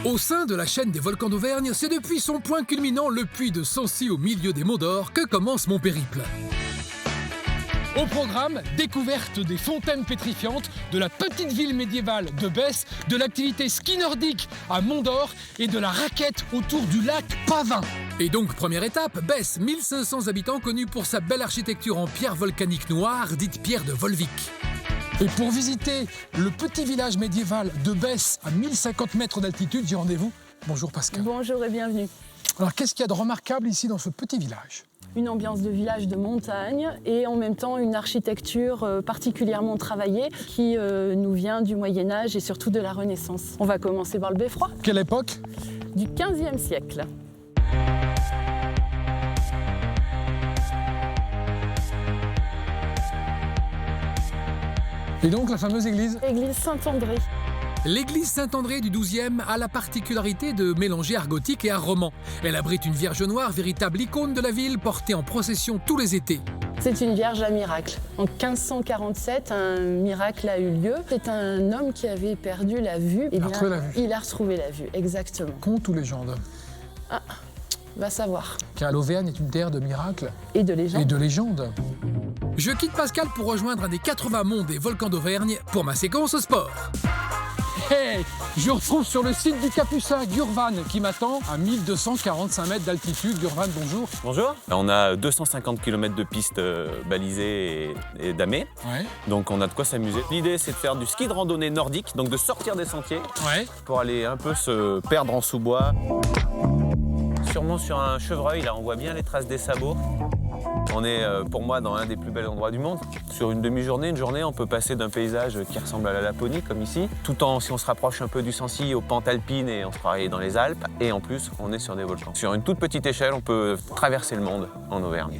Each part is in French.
Au sein de la chaîne des volcans d'Auvergne, c'est depuis son point culminant, le puy de Sancy au milieu des Monts d'Or, que commence mon périple. Au programme, découverte des fontaines pétrifiantes, de la petite ville médiévale de Besse, de l'activité ski nordique à Mont d'Or et de la raquette autour du lac Pavin. Et donc, première étape, Besse, 1500 habitants, connue pour sa belle architecture en pierre volcanique noire, dite pierre de Volvic. Et pour visiter le petit village médiéval de Besse à 1050 mètres d'altitude, j'ai rendez-vous. Bonjour Pascal. Bonjour et bienvenue. Alors qu'est-ce qu'il y a de remarquable ici dans ce petit village ? Une ambiance de village de montagne et en même temps une architecture particulièrement travaillée qui nous vient du Moyen-Âge et surtout de la Renaissance. On va commencer par le beffroi. Quelle époque ? Du XVe siècle. Et donc la fameuse église ? Église Saint-André. L'église Saint-André du XIIe a la particularité de mélanger art gothique et art roman. Elle abrite une Vierge noire, véritable icône de la ville, portée en procession tous les étés. C'est une Vierge à miracle. En 1547, un miracle a eu lieu. C'est un homme qui avait perdu la vue. Il a retrouvé la vue. Il a retrouvé la vue, exactement. Conte ou légende ? Ah, va savoir. Car l'Auvergne est une terre de miracles. Et de légendes. Et de légendes. Je quitte Pascal pour rejoindre un des 80 monts des volcans d'Auvergne pour ma séquence sport. Hey, je retrouve sur le site du Capucin Gurvan qui m'attend à 1245 mètres d'altitude. Gurvan, bonjour. Bonjour. On a 250 km de pistes balisées et damées. Ouais. Donc on a de quoi s'amuser. L'idée c'est de faire du ski de randonnée nordique, donc de sortir des sentiers Ouais. pour aller un peu se perdre en sous-bois. Sûrement sur un chevreuil, là on voit bien les traces des sabots. On est pour moi dans un des plus bels endroits du monde. Sur une demi-journée, une journée, on peut passer d'un paysage qui ressemble à la Laponie, comme ici, tout en, si on se rapproche un peu du Sancy, aux pentes alpines et on se croirait dans les Alpes. Et en plus, on est sur des volcans. Sur une toute petite échelle, on peut traverser le monde en Auvergne.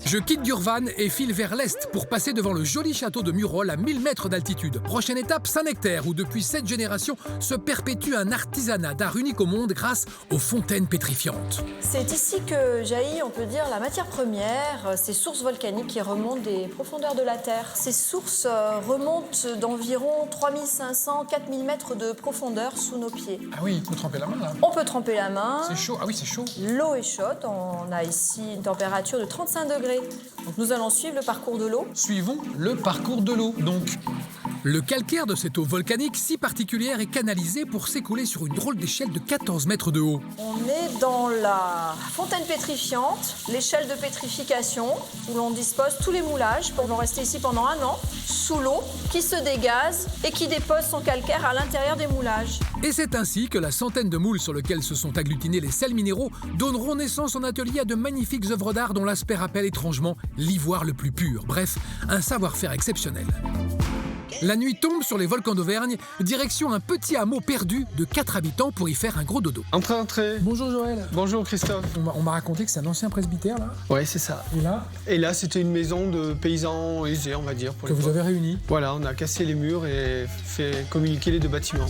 Je quitte Gurvan et file vers l'est pour passer devant le joli château de Murol à 1000 mètres d'altitude. Prochaine étape, Saint-Nectaire, où depuis 7 générations se perpétue un artisanat d'art unique au monde grâce aux fontaines pétrifiantes. C'est ici que jaillit, on peut dire, la matière première, ces sources volcaniques qui remontent des profondeurs de la Terre. Ces sources remontent d'environ 3500-4000 mètres de profondeur sous nos pieds. Ah oui, il faut tremper la main là. On peut tremper la main. C'est chaud, ah oui c'est chaud. L'eau est chaude, on a ici une température de 35 degrés. Donc nous allons suivre le parcours de l'eau. Suivons le parcours de l'eau, donc. Le calcaire de cette eau volcanique si particulière est canalisé pour s'écouler sur une drôle d'échelle de 14 mètres de haut. On est dans la fontaine pétrifiante, l'échelle de pétrification, où l'on dispose tous les moulages pour rester ici pendant 1 an, sous l'eau, qui se dégaze et qui dépose son calcaire à l'intérieur des moulages. Et c'est ainsi que la centaine de moules sur lesquels se sont agglutinés les sels minéraux donneront naissance en atelier à de magnifiques œuvres d'art dont l'aspect rappelle étrangement l'ivoire le plus pur. Bref, un savoir-faire exceptionnel. La nuit tombe sur les volcans d'Auvergne, direction un petit hameau perdu de 4 habitants pour y faire un gros dodo. Entrez, entrez. Bonjour Joël. Bonjour Christophe. On m'a raconté que c'est un ancien presbytère là. Ouais, c'est ça. Et là, Et là, c'était une maison de paysans aisés, on va dire. Pour que vous l'époque. avez réuni. Voilà, on a cassé les murs et fait communiquer les deux bâtiments.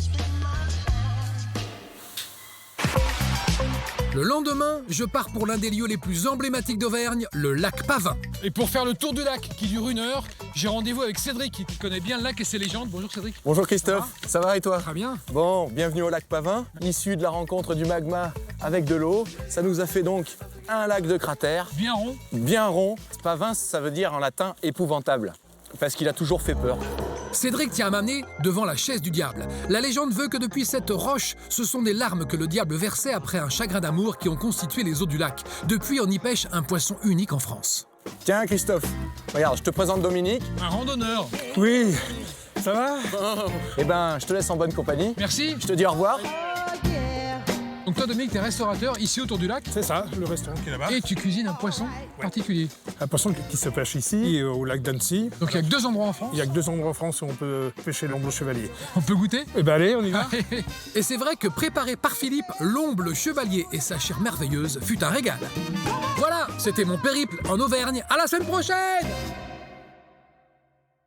Le lendemain, je pars pour l'un des lieux les plus emblématiques d'Auvergne, le lac Pavin. Et pour faire le tour du lac qui dure 1 heure, j'ai rendez-vous avec Cédric qui connaît bien le lac et ses légendes. Bonjour Cédric. Bonjour Christophe, ça va et toi? Très bien. Bon, bienvenue au lac Pavin, issu de la rencontre du magma avec de l'eau. Ça nous a fait donc un lac de cratère, Bien rond. bien rond. Pavin, ça veut dire en latin épouvantable, parce qu'il a toujours fait peur. Cédric tient à m'amener devant la chaise du diable. La légende veut que depuis cette roche, ce sont des larmes que le diable versait après un chagrin d'amour qui ont constitué les eaux du lac. Depuis, on y pêche un poisson unique en France. Tiens Christophe, regarde, je te présente Dominique. Un randonneur. Oui, ça va? Eh ben, je te laisse en bonne compagnie. Merci. Je te dis au revoir. Donc toi, Dominique, t'es restaurateur ici autour du lac C'est ça, le restaurant qui est là-bas. et tu cuisines un poisson particulier. Un poisson qui se pêche ici, et au lac d'Annecy. Donc il y a que 2 endroits en France. Il n'y a que 2 endroits en France où on peut pêcher l'omble chevalier. On peut goûter. Eh ben allez, on y va. Et c'est vrai que préparé par Philippe, l'omble chevalier et sa chair merveilleuse fut un régal. Voilà, c'était mon périple en Auvergne. À la semaine prochaine!